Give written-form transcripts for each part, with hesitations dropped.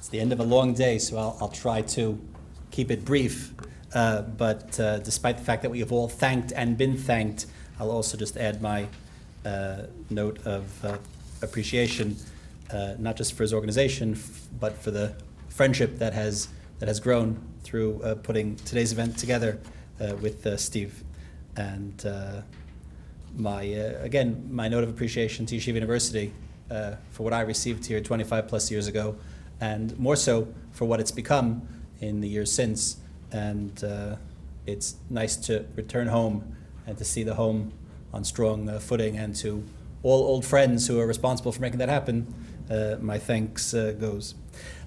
It's the end of a long day, so I'll try to keep it brief. But despite the fact that we have all thanked and been thanked, I'll also just add my note of appreciation, not just for his organization, but for the friendship that has grown through putting today's event together with Steve. And my note of appreciation to Yeshiva University for what I received here 25 plus years ago, and more so for what it's become in the years since. And it's nice to return home and to see the home on strong footing, and to all old friends who are responsible for making that happen, my thanks goes.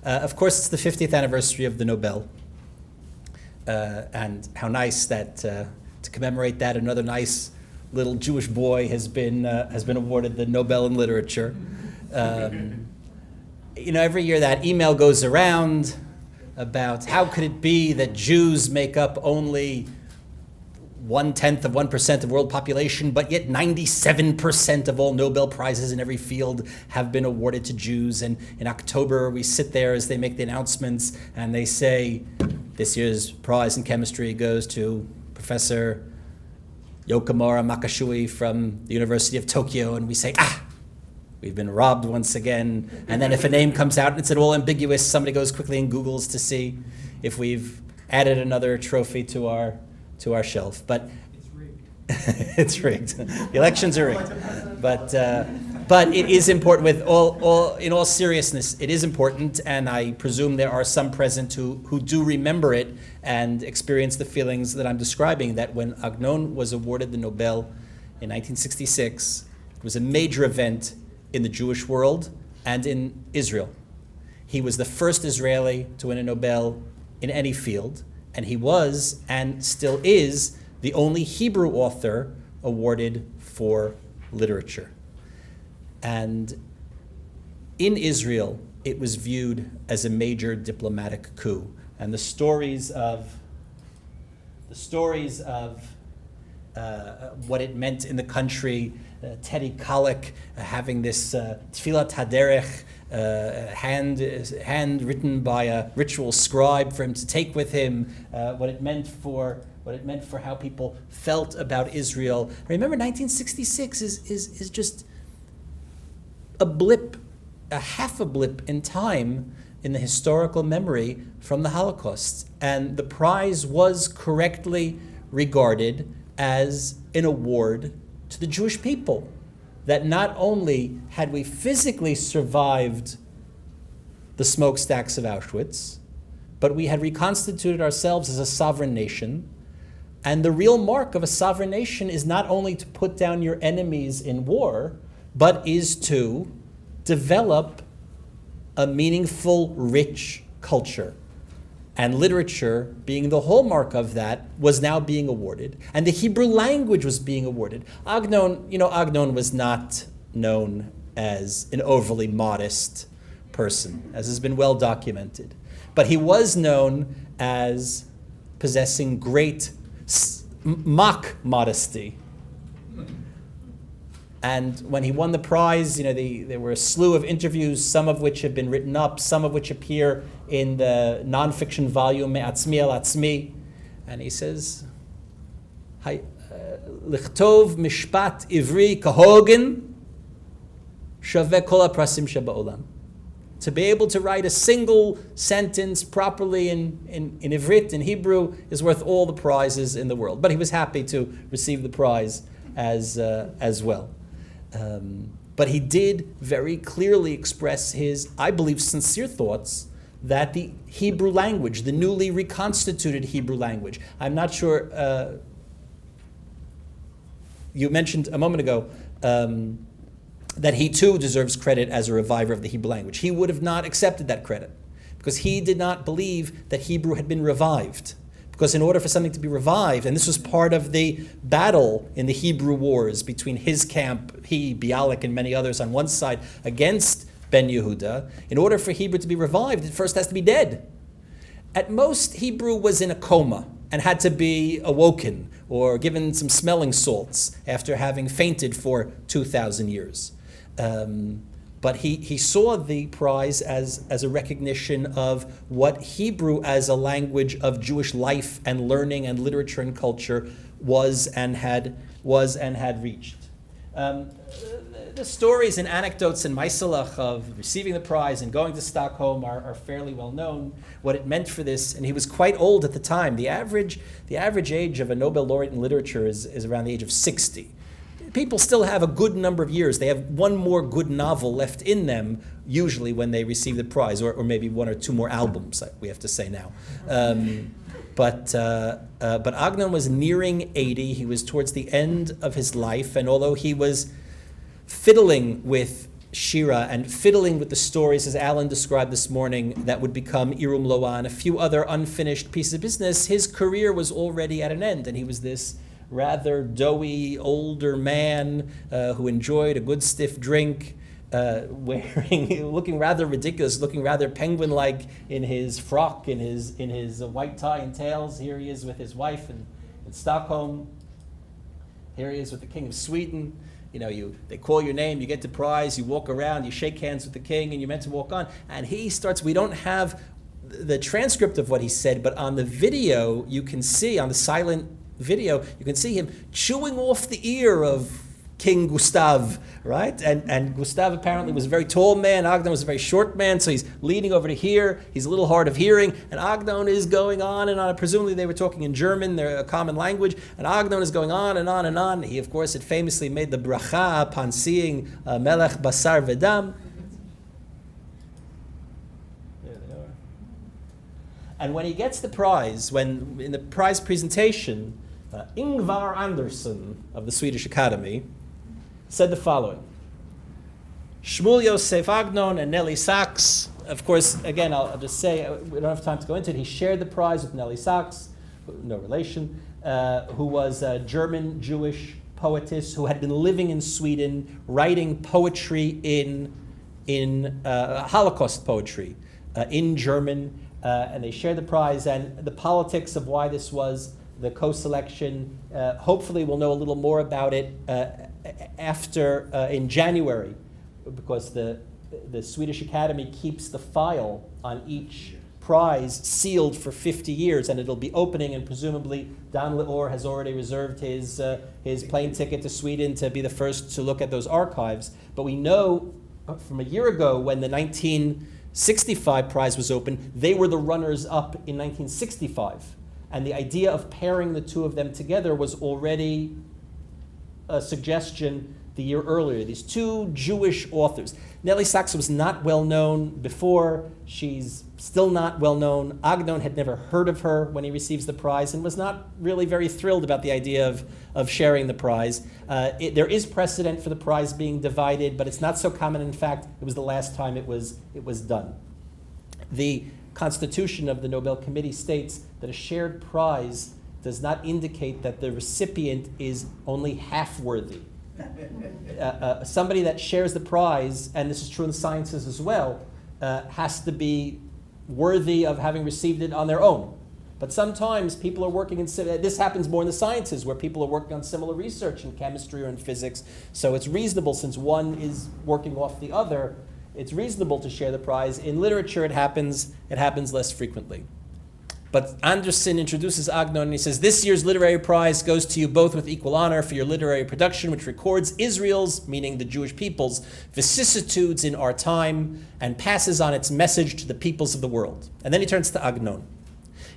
Of course, it's the 50th anniversary of the Nobel, and how nice that to commemorate that, another nice little Jewish boy has been awarded the Nobel in Literature. Every year that email goes around about how could it be that Jews make up only 0.1% of world population, but yet 97% of all Nobel Prizes in every field have been awarded to Jews. And in October, we sit there as they make the announcements, and they say, this year's prize in chemistry goes to Professor Yokomura Makashui from the University of Tokyo, and we say, we've been robbed once again. And then if a name comes out and it's at all ambiguous, somebody goes quickly and Googles to see if we've added another trophy to our shelf. But it's rigged. It's rigged. The elections are rigged. But it is important. In all seriousness, it is important, and I presume there are some present who do remember it and experience the feelings that I'm describing. That when Agnon was awarded the Nobel in 1966, it was a major event in the Jewish world and in Israel. He was the first Israeli to win a Nobel in any field, and he was, and still is, the only Hebrew author awarded for literature. And in Israel, it was viewed as a major diplomatic coup. And the stories of what it meant in the country, Teddy Kollek having this Tfilat Haderech, hand written by a ritual scribe for him to take with him, what it meant for how people felt about Israel. Remember, 1966 is just a blip, a half a blip in time in the historical memory from the Holocaust. And the prize was correctly regarded as an award to the Jewish people, that not only had we physically survived the smokestacks of Auschwitz, but we had reconstituted ourselves as a sovereign nation. And the real mark of a sovereign nation is not only to put down your enemies in war, but is to develop a meaningful, rich culture. And literature, being the hallmark of that, was now being awarded. And the Hebrew language was being awarded. Agnon was not known as an overly modest person, as has been well documented. But he was known as possessing great mock modesty. And when he won the prize, there were a slew of interviews, some of which have been written up, some of which appear in the nonfiction volume Me'atzmi El Atzmi. And he says, Lichtov mishpat ivri kahogen shaveh kol haprasim sheba'olam. To be able to write a single sentence properly in Ivrit, in Hebrew, is worth all the prizes in the world. But he was happy to receive the prize as well. But he did very clearly express his, I believe, sincere thoughts that the Hebrew language, the newly reconstituted Hebrew language, I'm not sure, you mentioned a moment ago that he too deserves credit as a reviver of the Hebrew language. He would have not accepted that credit because he did not believe that Hebrew had been revived. Because in order for something to be revived, and this was part of the battle in the Hebrew wars between his camp, Bialik, and many others on one side against Ben Yehuda, in order for Hebrew to be revived, it first has to be dead. At most, Hebrew was in a coma and had to be awoken or given some smelling salts after having fainted for 2,000 years. but he saw the prize as a recognition of what Hebrew as a language of Jewish life and learning and literature and culture was and had reached. The stories and anecdotes in Maisalach of receiving the prize and going to Stockholm are fairly well known, what it meant for this. And he was quite old at the time. The average age of a Nobel laureate in literature is around the age of 60. People still have a good number of years. They have one more good novel left in them, usually when they receive the prize, or maybe one or two more albums, we have to say now. But Agnon was nearing 80. He was towards the end of his life, and although he was fiddling with Shira and fiddling with the stories, as Alan described this morning, that would become Irum Loa and a few other unfinished pieces of business, his career was already at an end, and he was this rather doughy older man who enjoyed a good stiff drink, looking rather ridiculous, looking rather penguin-like in his frock, in his white tie and tails. Here he is with his wife in Stockholm. Here he is with the King of Sweden. They call your name, you get the prize, you walk around, you shake hands with the king, and you're meant to walk on. And he starts, we don't have the transcript of what he said, but on the video, you can see, on the silent video, you can see him chewing off the ear of King Gustav, right? And Gustav apparently was a very tall man. Agnon was a very short man, so he's leaning over to here. He's a little hard of hearing, and Agnon is going on and on. Presumably they were talking in German, they're a common language, and Agnon is going on and on and on. He, of course, had famously made the bracha upon seeing Melech Basar Vedam. There they are. And when he gets the prize, when in the prize presentation, Ingvar Andersson of the Swedish Academy said the following: Shmuel Yosef Agnon and Nelly Sachs. Of course, again, I'll just say, we don't have time to go into it. He shared the prize with Nelly Sachs, no relation, who was a German Jewish poetess who had been living in Sweden, writing poetry in Holocaust poetry in German, and they shared the prize. And the politics of why this was the co-selection, hopefully we'll know a little more about it after in January, because the Swedish Academy keeps the file on each prize sealed for 50 years, and it'll be opening, and presumably Don Leor has already reserved his plane ticket to Sweden to be the first to look at those archives. But we know from a year ago, when the 1965 prize was opened, they were the runners-up in 1965. And the idea of pairing the two of them together was already a suggestion the year earlier. These two Jewish authors. Nelly Sachs was not well known before. She's still not well known. Agnon had never heard of her when he receives the prize and was not really very thrilled about the idea of sharing the prize. There is precedent for the prize being divided, but it's not so common. In fact, it was the last time it was done. The Constitution of the Nobel Committee states that a shared prize does not indicate that the recipient is only half worthy. Somebody that shares the prize, and this is true in the sciences as well, has to be worthy of having received it on their own. But sometimes people are working in, this happens more in the sciences, where people are working on similar research in chemistry or in physics. So it's reasonable, since one is working off the other, it's reasonable to share the prize. In literature, it happens less frequently. But Andersson introduces Agnon, and he says, this year's literary prize goes to you both with equal honor for your literary production, which records Israel's, meaning the Jewish people's, vicissitudes in our time and passes on its message to the peoples of the world. And then he turns to Agnon.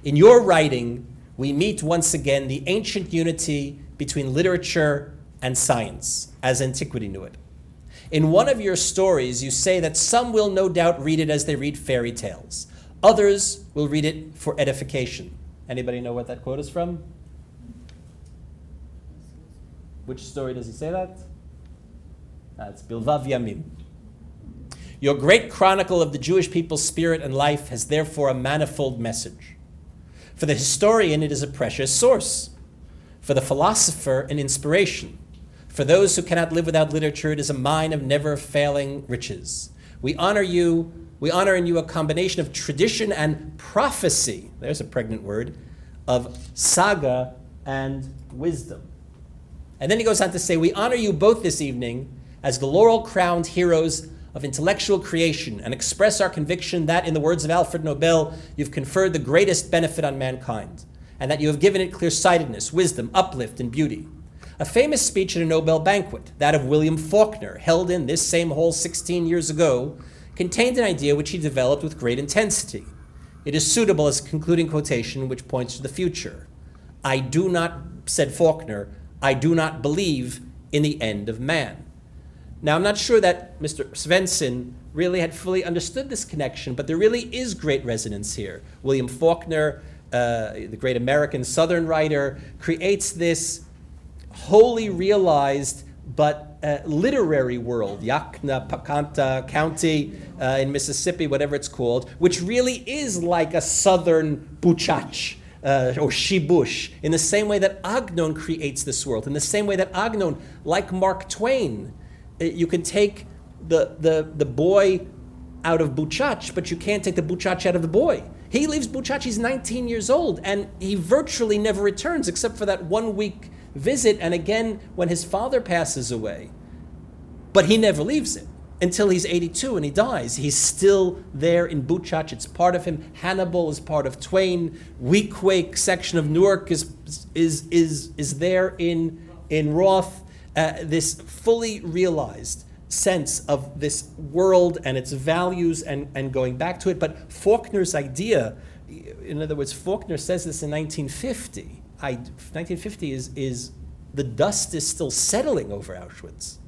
In your writing, we meet once again the ancient unity between literature and science, as antiquity knew it. In one of your stories, you say that some will no doubt read it as they read fairy tales. Others will read it for edification. Anybody know what that quote is from? Which story does he say that? It's Bilvav Yamim. Your great chronicle of the Jewish people's spirit and life has therefore a manifold message. For the historian, it is a precious source. For the philosopher, an inspiration. For those who cannot live without literature, it is a mine of never-failing riches. We honor in you a combination of tradition and prophecy, there's a pregnant word, of saga and wisdom. And then he goes on to say, we honor you both this evening as the laurel-crowned heroes of intellectual creation and express our conviction that, in the words of Alfred Nobel, you've conferred the greatest benefit on mankind, and that you have given it clear-sightedness, wisdom, uplift, and beauty. A famous speech at a Nobel banquet, that of William Faulkner, held in this same hall 16 years ago, contained an idea which he developed with great intensity. It is suitable as a concluding quotation which points to the future. I do not, said Faulkner, I do not believe in the end of man. Now, I'm not sure that Mr. Svensson really had fully understood this connection, but there really is great resonance here. William Faulkner, the great American Southern writer, creates this wholly realized but literary world, Yakna, Pakanta County in Mississippi, whatever it's called, which really is like a Southern Buchach or Shibush, in the same way that Agnon creates this world, in the same way that Agnon, like Mark Twain, you can take the boy out of Buchach, but you can't take the Buchach out of the boy. He leaves Buchach, he's 19 years old, and he virtually never returns except for that 1 week visit, and again when his father passes away. But he never leaves it until he's 82 and he dies. He's still there in Buchach. It's part of him. Hannibal is part of Twain. Weequahic section of Newark is there in Roth. This fully realized sense of this world and its values and going back to it. But Faulkner's idea, in other words, Faulkner says this in 1950. 1950 is the dust is still settling over Auschwitz.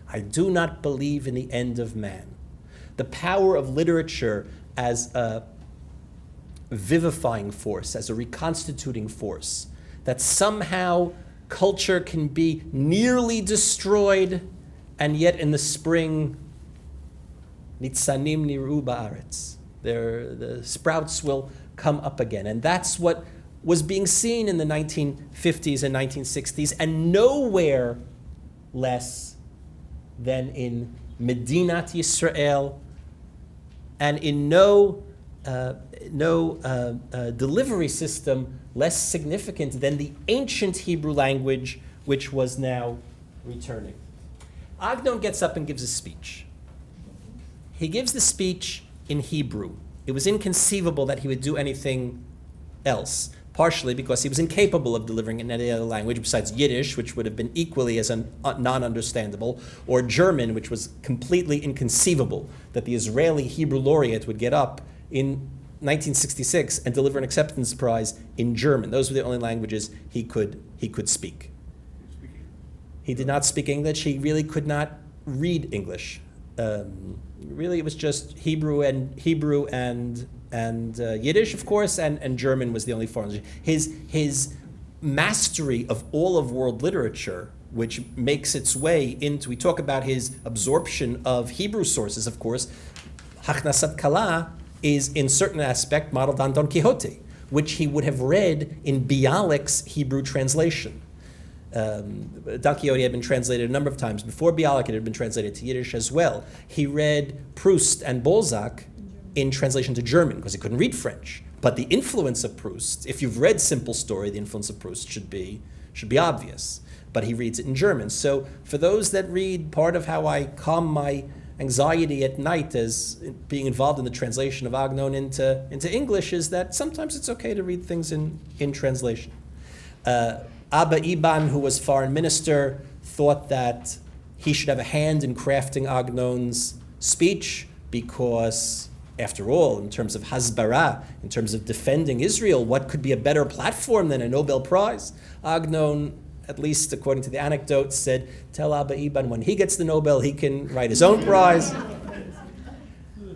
I do not believe in the end of man. The power of literature as a vivifying force, as a reconstituting force, that somehow culture can be nearly destroyed, and yet in the spring, nitzanim niru ba'aretz, the sprouts will come up again. And that's what was being seen in the 1950s and 1960s, and nowhere less than in Medinat Yisrael, and in no delivery system less significant than the ancient Hebrew language, which was now returning. Agnon gets up and gives a speech. He gives the speech in Hebrew. It was inconceivable that he would do anything else, partially because he was incapable of delivering in any other language besides Yiddish, which would have been equally as non-understandable, or German, which was completely inconceivable that the Israeli Hebrew laureate would get up in 1966 and deliver an acceptance prize in German. Those were the only languages he could speak. He did not speak English. He really could not read English. Really, it was just Hebrew and Yiddish, of course, and German was the only foreign language. His mastery of all of world literature, which makes its way into, we talk about his absorption of Hebrew sources, of course. Hachnasat Kala is in certain aspect modeled on Don Quixote, which he would have read in Bialik's Hebrew translation. Don Quixote had been translated a number of times. Before Bialik, it had been translated to Yiddish as well. He read Proust and Balzac in translation to German because he couldn't read French. But the influence of Proust, if you've read Simple Story, the influence of Proust should be obvious. But he reads it in German. So for those that read, part of how I calm my anxiety at night as being involved in the translation of Agnon into English is that sometimes it's okay to read things in translation. Abba Iban, who was foreign minister, thought that he should have a hand in crafting Agnon's speech because, after all, in terms of Hasbara, in terms of defending Israel, what could be a better platform than a Nobel Prize? Agnon, at least according to the anecdote, said, tell Abba Iban when he gets the Nobel, he can write his own prize.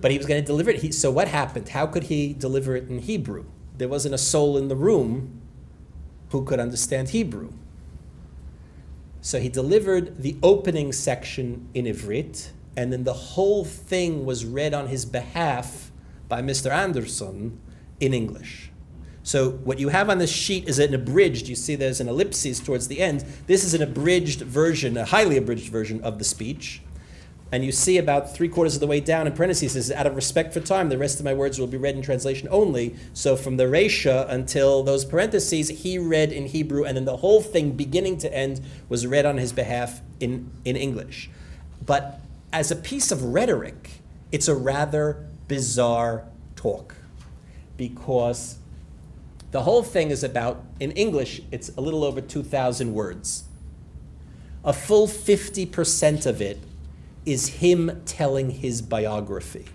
But he was going to deliver it. So what happened? How could he deliver it in Hebrew? There wasn't a soul in the room who could understand Hebrew. So he delivered the opening section in Ivrit, and then the whole thing was read on his behalf by Mr. Anderson in English. So what you have on this sheet is an abridged, you see there's an ellipsis towards the end. This is an abridged version, a highly abridged version of the speech. And you see about 3/4 of the way down in parentheses, it says, out of respect for time, the rest of my words will be read in translation only. So from the Reisha until those parentheses, he read in Hebrew, and then the whole thing, beginning to end, was read on his behalf in English. But as a piece of rhetoric, it's a rather bizarre talk, because the whole thing is about, in English, it's a little over 2,000 words. A full 50% of it is him telling his biography.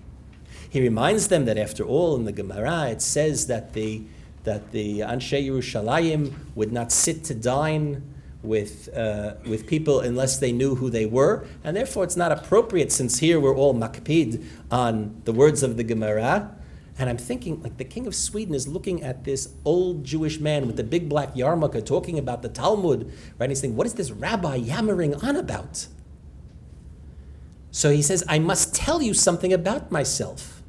He reminds them that after all, in the Gemara, it says that the Anshe Yerushalayim would not sit to dine with people unless they knew who they were, and therefore it's not appropriate, since here we're all makpid on the words of the Gemara. And I'm thinking, like, the king of Sweden is looking at this old Jewish man with the big black yarmulke talking about the Talmud, right? He's thinking, what is this rabbi yammering on about? So he says, I must tell you something about myself.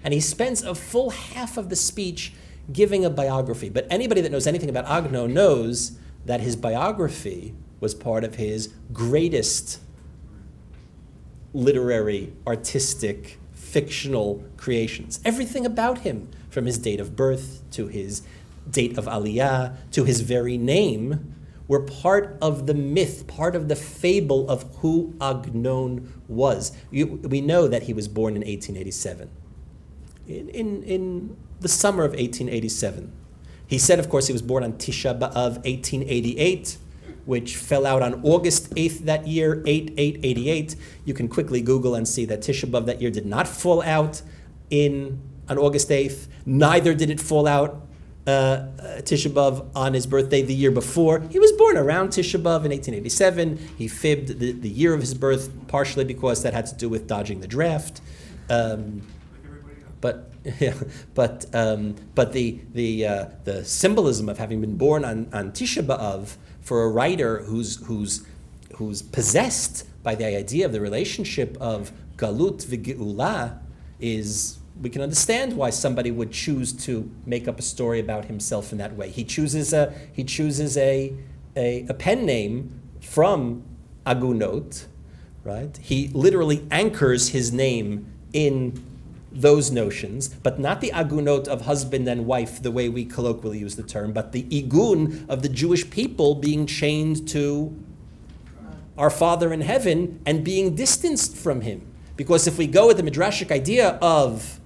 And he spends a full half of the speech giving a biography. But anybody that knows anything about Agnon knows that his biography was part of his greatest literary, artistic, fictional creations. Everything about him, from his date of birth to his date of aliyah to his very name, were part of the myth, part of the fable of who Agnon was. We know that he was born in 1887. In the summer of 1887. He said, of course, he was born on Tisha B'Av 1888, which fell out on August 8th that year, 8/8/88. You can quickly Google and see that Tisha B'Av that year did not fall out on August 8th. Neither did it fall out Tisha B'Av on his birthday the year before. He was born around Tisha B'Av in 1887. He fibbed the year of his birth, partially because that had to do with dodging the draft. But the symbolism of having been born on Tisha B'Av for a writer who's possessed by the idea of the relationship of Galut v'Geula is, we can understand why somebody would choose to make up a story about himself in that way. He chooses a pen name from Agunot, right? He literally anchors his name in those notions, but not the agunot of husband and wife, the way we colloquially use the term, but the igun of the Jewish people being chained to our Father in heaven and being distanced from him. Because if we go with the midrashic idea of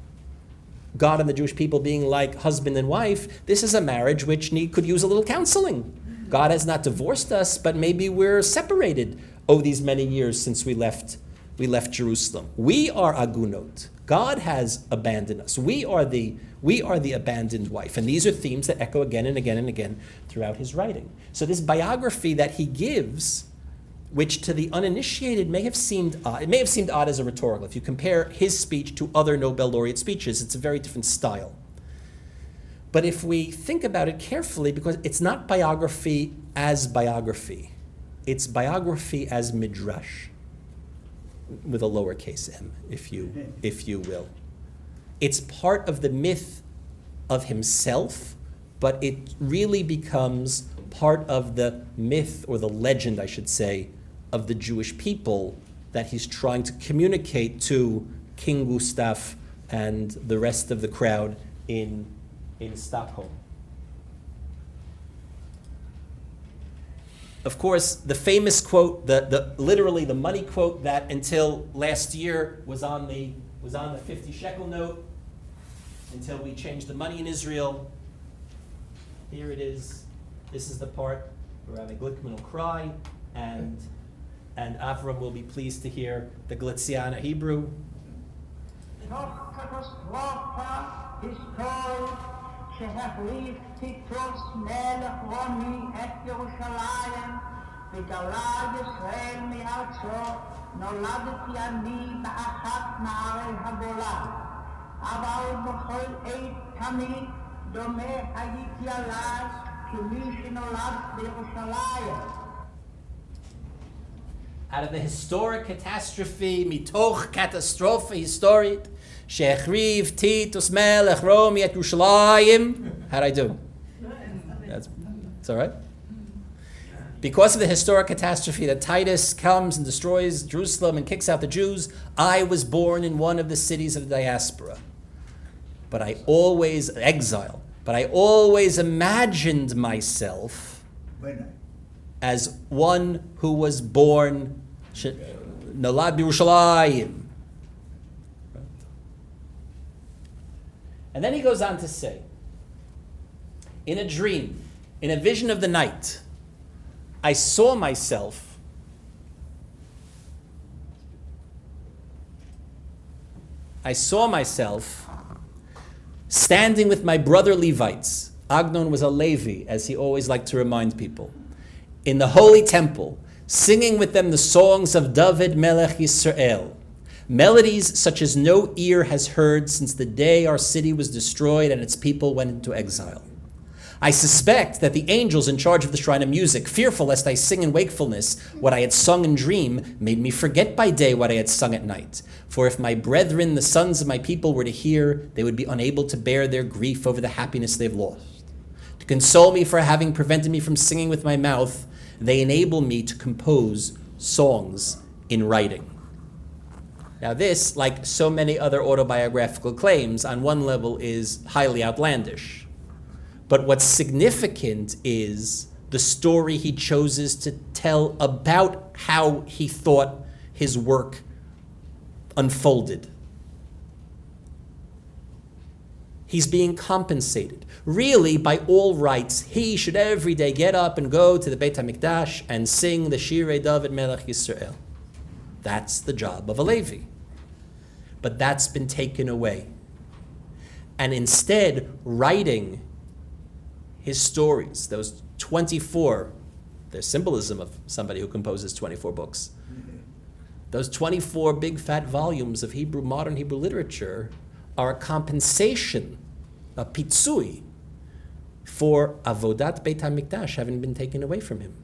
God and the Jewish people being like husband and wife, this is a marriage which could use a little counseling. God has not divorced us, but maybe we're separated these many years since we left Jerusalem. We are agunot. God has abandoned us. We are the abandoned wife. And these are themes that echo again and again and again throughout his writing. So this biography that he gives, which to the uninitiated may have seemed odd, it may have seemed odd as a rhetorical. If you compare his speech to other Nobel laureate speeches, it's a very different style. But if we think about it carefully, because it's not biography as biography, it's biography as midrash, with a lowercase m, if you will. It's part of the myth of himself, but it really becomes part of the myth, or the legend, I should say, of the Jewish people that he's trying to communicate to King Gustav and the rest of the crowd in Stockholm. Of course, the famous quote, literally the money quote that until last year was on the 50 shekel note, until we changed the money in Israel. Here it is. This is the part where Rabbi Glickman will cry, and Avram will be pleased to hear the Glitziana Hebrew. שהחליף טיטוס מלך רומי את ירושלים וגלה ישראל מארצו, נולדתי אני באחת מערי הגולה, אבל בכל עת תמיד דומה הייתי עליי כמי שנולד בירושלים. Out of the historic catastrophe, mitoch catastrophe historic, Shechriv Titus Melech Romi at Yerushalayim. How'd I do? It's all right. Because of the historic catastrophe that Titus comes and destroys Jerusalem and kicks out the Jews, I was born in one of the cities of the diaspora. But I always imagined myself as one who was born Nolad b'Yerushalayim. And then he goes on to say, in a dream, in a vision of the night, I saw myself standing with my brother Levites. Agnon was a Levi, as he always liked to remind people, in the holy temple, singing with them the songs of David Melech Yisrael, melodies such as no ear has heard since the day our city was destroyed and its people went into exile. I suspect that the angels in charge of the shrine of music, fearful lest I sing in wakefulness what I had sung in dream, made me forget by day what I had sung at night. For if my brethren, the sons of my people, were to hear, they would be unable to bear their grief over the happiness they've lost. To console me for having prevented me from singing with my mouth, they enable me to compose songs in writing. Now this, like so many other autobiographical claims, on one level is highly outlandish. But what's significant is the story he chooses to tell about how he thought his work unfolded. He's being compensated. Really, by all rights, he should every day get up and go to the Beit HaMikdash and sing the Shirei David Melech Yisrael. That's the job of a Levi. But that's been taken away. And instead, writing his stories, those 24, there's symbolism of somebody who composes 24 books. Those 24 big fat volumes of modern Hebrew literature are a compensation, a pitzui, for avodat Beit HaMikdash having been taken away from him.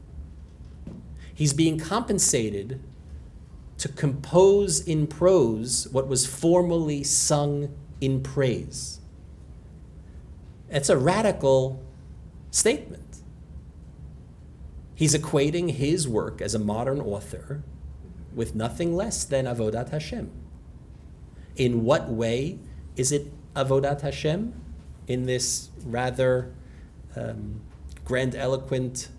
He's being compensated to compose in prose what was formerly sung in praise. It's a radical statement. He's equating his work as a modern author with nothing less than avodat Hashem. In what way is it avodat Hashem? In this rather grandiloquent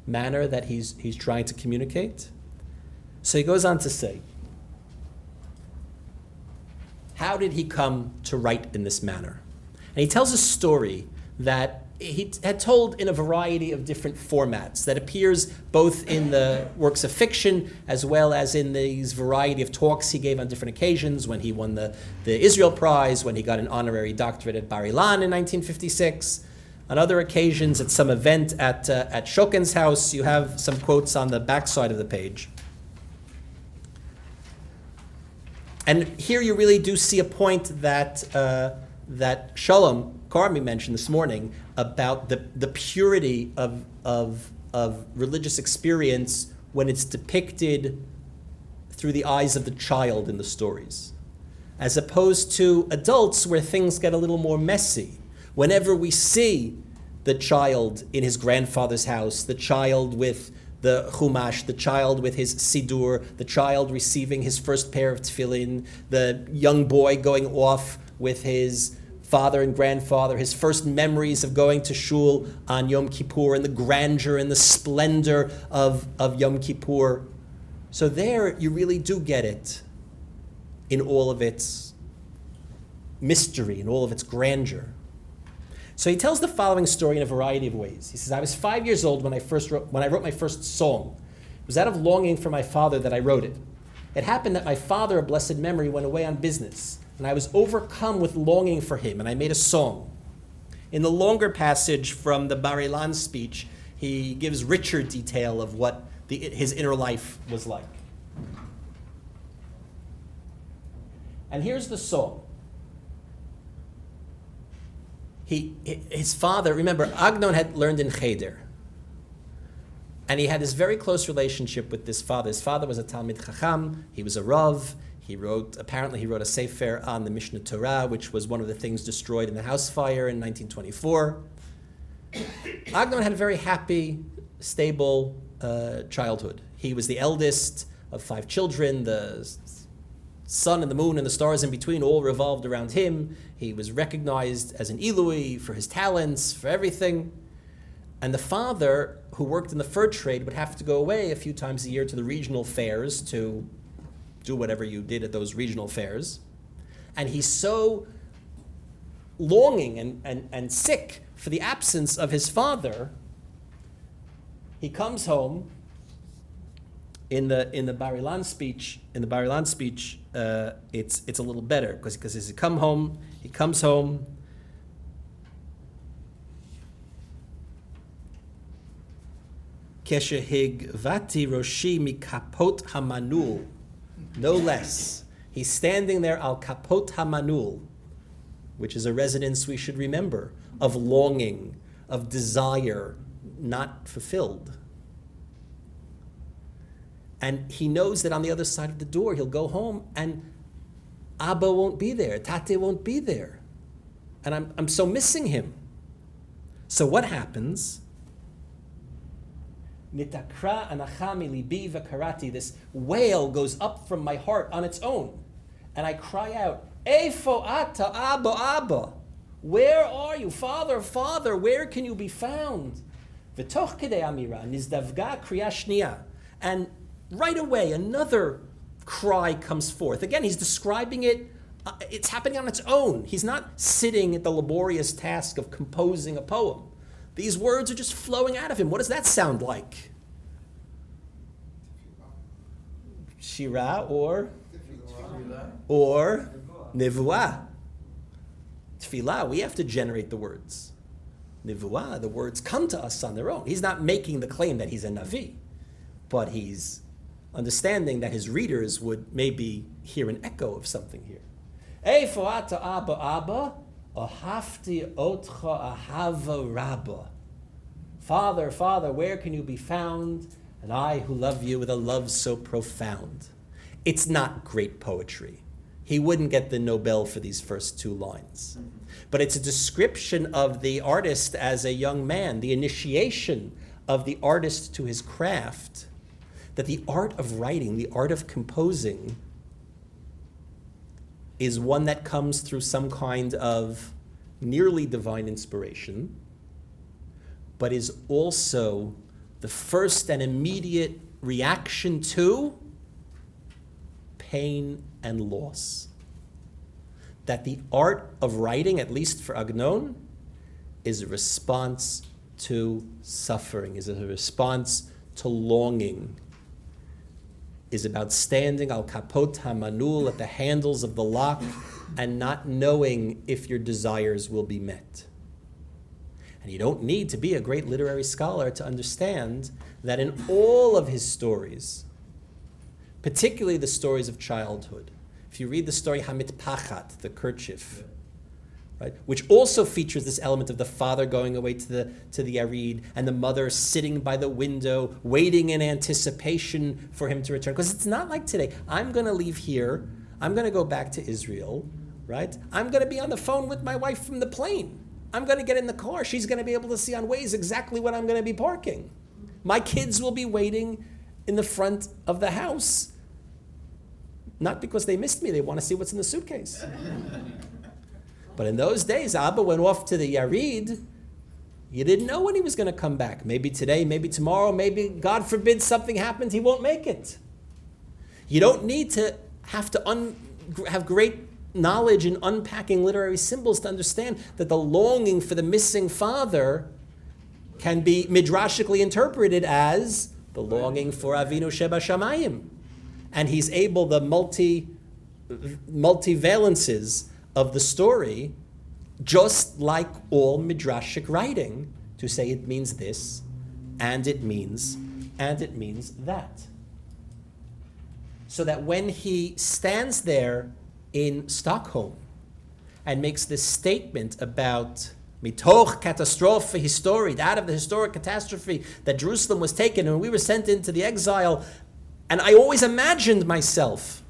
manner that he's trying to communicate. So he goes on to say, how did he come to write in this manner? And he tells a story that he had told in a variety of different formats that appears both in the works of fiction as well as in these variety of talks he gave on different occasions, when he won the Israel Prize, when he got an honorary doctorate at Bar Ilan in 1956. On other occasions, at some event at Shokin's house. You have some quotes on the back side of the page. And here you really do see a point that Shalom Karmi mentioned this morning about the purity of religious experience when it's depicted through the eyes of the child in the stories, as opposed to adults where things get a little more messy. Whenever we see the child in his grandfather's house, the child with the chumash, the child with his sidur, the child receiving his first pair of tefillin, the young boy going off with his father and grandfather, his first memories of going to shul on Yom Kippur, and the grandeur and the splendor of Yom Kippur. So there you really do get it in all of its mystery, in all of its grandeur. So he tells the following story in a variety of ways. He says, I was 5 years old when I wrote my first song. It was out of longing for my father that I wrote it. It happened that my father, of blessed memory, went away on business, and I was overcome with longing for him, and I made a song. In the longer passage from the Bar Ilan speech, he gives richer detail of what his inner life was like. And here's the song. His father, remember, Agnon had learned in Cheder. And he had this very close relationship with this father. His father was a Talmid Chacham, he was a Rav. Apparently he wrote a sefer on the Mishnah Torah, which was one of the things destroyed in the house fire in 1924. Agnon had a very happy, stable childhood. He was the eldest of 5 children. The sun and the moon and the stars in between all revolved around him. He was recognized as an Ilui for his talents, for everything. And the father, who worked in the fur trade, would have to go away a few times a year to the regional fairs to do whatever you did at those regional fairs. And he's so longing and sick for the absence of his father. He comes home in the Bar Ilan speech. In the Bar Ilan speech, it's a little better because as he comes home. Keshehig vati roshi mi kapot hamanul, no less. He's standing there al kapot hamanul, which is a resonance we should remember of longing, of desire not fulfilled. And he knows that on the other side of the door, he'll go home and Abba won't be there, Tate won't be there. And I'm so missing him. So what happens? Nitakra anachami libi v'karati, this wail goes up from my heart on its own. And I cry out, Eifo ata Abba, Abba? Where are you? Father, Father, where can you be found? V'toch kedei amira, nizdavga kriya shniya. And right away, another cry comes forth. Again, he's describing it. It's happening on its own. He's not sitting at the laborious task of composing a poem. These words are just flowing out of him. What does that sound like? Shira or Nevuah. Tefillah, we have to generate the words. Nevuah, the words come to us on their own. He's not making the claim that he's a Navi, but he's understanding that his readers would maybe hear an echo of something here. Eifo ata Abba, Abba, ohafti otcha ahava rabba. Father, Father, where can you be found? And I who love you with a love so profound. It's not great poetry. He wouldn't get the Nobel for these first two lines. But it's a description of the artist as a young man, the initiation of the artist to his craft, that the art of writing, the art of composing, is one that comes through some kind of nearly divine inspiration, but is also the first and immediate reaction to pain and loss. That the art of writing, at least for Agnon, is a response to suffering, is a response to longing, is about standing al kapot hamanul, at the handles of the lock, and not knowing if your desires will be met. And you don't need to be a great literary scholar to understand that in all of his stories, particularly the stories of childhood, if you read the story Hamitpachat, the kerchief, right, which also features this element of the father going away to the Yarid and the mother sitting by the window, waiting in anticipation for him to return. Because it's not like today. I'm going to leave here. I'm going to go back to Israel, right? I'm going to be on the phone with my wife from the plane. I'm going to get in the car. She's going to be able to see on Waze exactly when I'm going to be parking. My kids will be waiting in the front of the house. Not because they missed me. They want to see what's in the suitcase. But in those days, Abba went off to the Yarid. You didn't know when he was going to come back. Maybe today, maybe tomorrow, maybe, God forbid, something happens, he won't make it. You don't need to have great knowledge in unpacking literary symbols to understand that the longing for the missing father can be midrashically interpreted as the longing for Avinu Sheba Shamayim. And he's able, the multivalences of the story, just like all midrashic writing, to say it means this, and it means that. So that when he stands there in Stockholm and makes this statement about mitoch catastrophe historic, out of the historic catastrophe that Jerusalem was taken and we were sent into the exile, and I always imagined myself,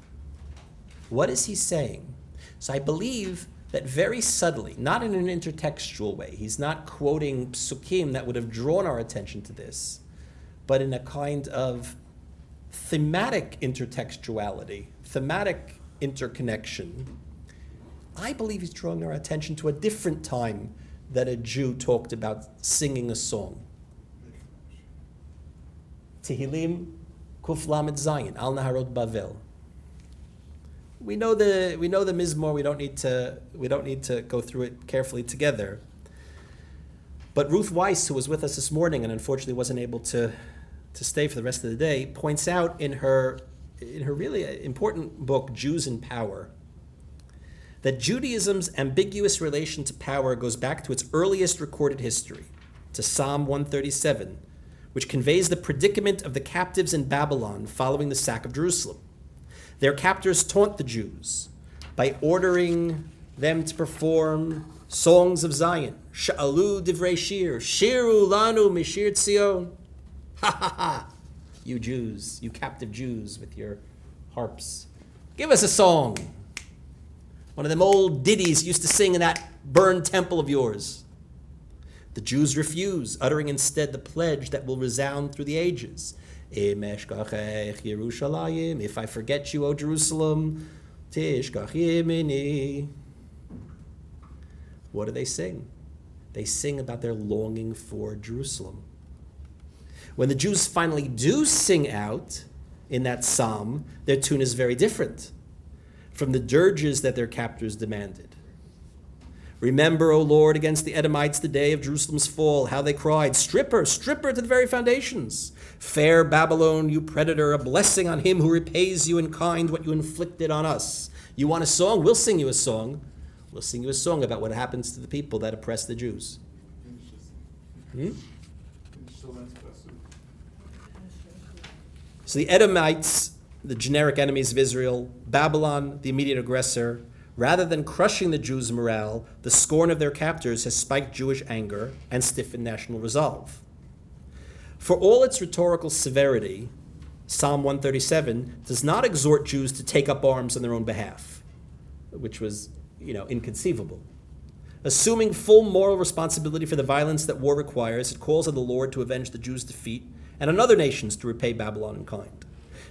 what is he saying? So I believe that very subtly, not in an intertextual way, he's not quoting psukim that would have drawn our attention to this, but in a kind of thematic intertextuality, thematic interconnection, I believe he's drawing our attention to a different time that a Jew talked about singing a song. Tehillim Kuf Lamed Zayin, Al Naharot Bavel. We know the Mizmor. We don't need to go through it carefully together. But Ruth Weiss, who was with us this morning and unfortunately wasn't able to stay for the rest of the day, points out in her really important book, Jews in Power, that Judaism's ambiguous relation to power goes back to its earliest recorded history, to Psalm 137, which conveys the predicament of the captives in Babylon following the sack of Jerusalem. Their captors taunt the Jews by ordering them to perform songs of Zion. Sha'alu divrei shir, shiru lanu mishir Tzion. Ha ha ha! You Jews, you captive Jews with your harps, give us a song. One of them old ditties you used to sing in that burned temple of yours. The Jews refuse, uttering instead the pledge that will resound through the ages. If I forget you, O Jerusalem, tishkach yemini. What do they sing? They sing about their longing for Jerusalem. When the Jews finally do sing out in that psalm, their tune is very different from the dirges that their captors demanded. Remember, O Lord, against the Edomites the day of Jerusalem's fall, how they cried, strip her to the very foundations. Fair Babylon, you predator, a blessing on him who repays you in kind what you inflicted on us. You want a song? We'll sing you a song. We'll sing you a song about what happens to the people that oppress the Jews. So the Edomites, the generic enemies of Israel, Babylon, the immediate aggressor, rather than crushing the Jews' morale, the scorn of their captors has spiked Jewish anger and stiffened national resolve. For all its rhetorical severity, Psalm 137 does not exhort Jews to take up arms on their own behalf, which was, inconceivable. Assuming full moral responsibility for the violence that war requires, it calls on the Lord to avenge the Jews' defeat and on other nations to repay Babylon in kind.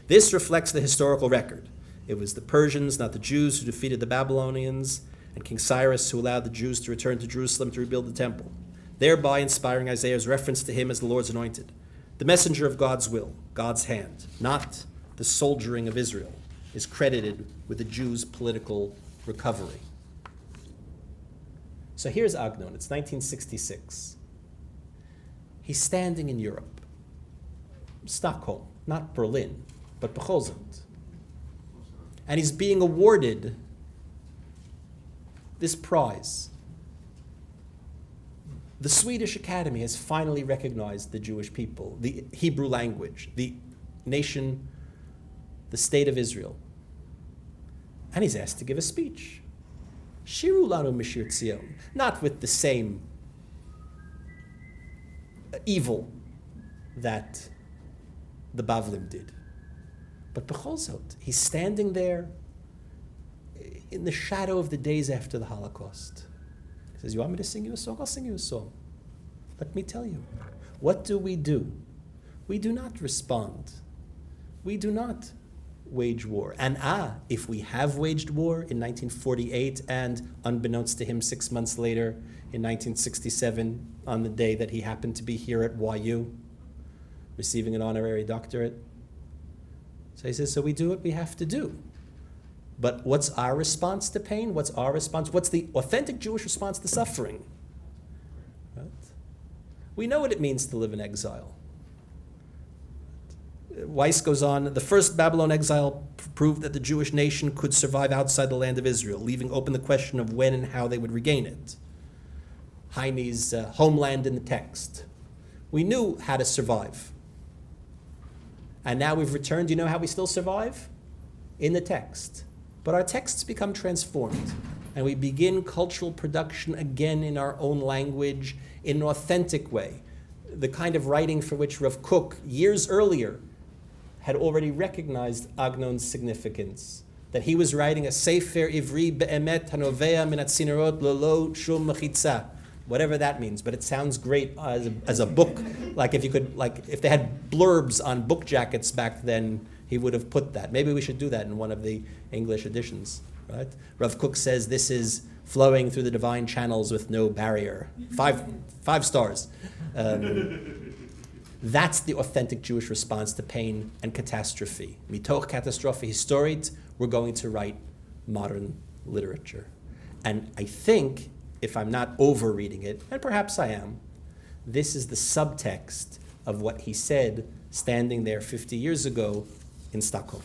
This reflects the historical record. It was the Persians, not the Jews, who defeated the Babylonians, and King Cyrus who allowed the Jews to return to Jerusalem to rebuild the temple, thereby inspiring Isaiah's reference to him as the Lord's anointed, the messenger of God's will, God's hand, not the soldiering of Israel, is credited with the Jews' political recovery. So here's Agnon. It's 1966. He's standing in Europe, Stockholm, not Berlin, but Buchach. And he's being awarded this prize. The Swedish Academy has finally recognized the Jewish people, the Hebrew language, the nation, the state of Israel. And he's asked to give a speech. Shiru lanu mishir Tzion, not with the same evil that the Bavlim did. But b'chol zot, he's standing there in the shadow of the days after the Holocaust. He says, you want me to sing you a song? I'll sing you a song. Let me tell you. What do? We do not respond. We do not wage war. And if we have waged war in 1948 and, unbeknownst to him, 6 months later in 1967, on the day that he happened to be here at YU, receiving an honorary doctorate. So he says, so we do what we have to do. But what's our response to pain? What's our response? What's the authentic Jewish response to suffering? Right? We know what it means to live in exile. Weiss goes on, the first Babylon exile proved that the Jewish nation could survive outside the land of Israel, leaving open the question of when and how they would regain it. Heine's homeland in the text. We knew how to survive. And now we've returned. Do you know how we still survive? In the text. But our texts become transformed, and we begin cultural production again in our own language in an authentic way. The kind of writing for which Rav Kook, years earlier, had already recognized Agnon's significance, that he was writing a Sefer Ivri Be'emet Hanovea Min HaTzinorot Lolo Shum Mechitza, whatever that means, but it sounds great as a book. Like if they had blurbs on book jackets back then, he would have put that. Maybe we should do that in one of the English editions, right? Rav Kook says this is flowing through the divine channels with no barrier. Five stars. That's the authentic Jewish response to pain and catastrophe. Mitoch catastrophe historit, we're going to write modern literature. And I think, if I'm not over-reading it, and perhaps I am, this is the subtext of what he said standing there 50 years ago in Stockholm.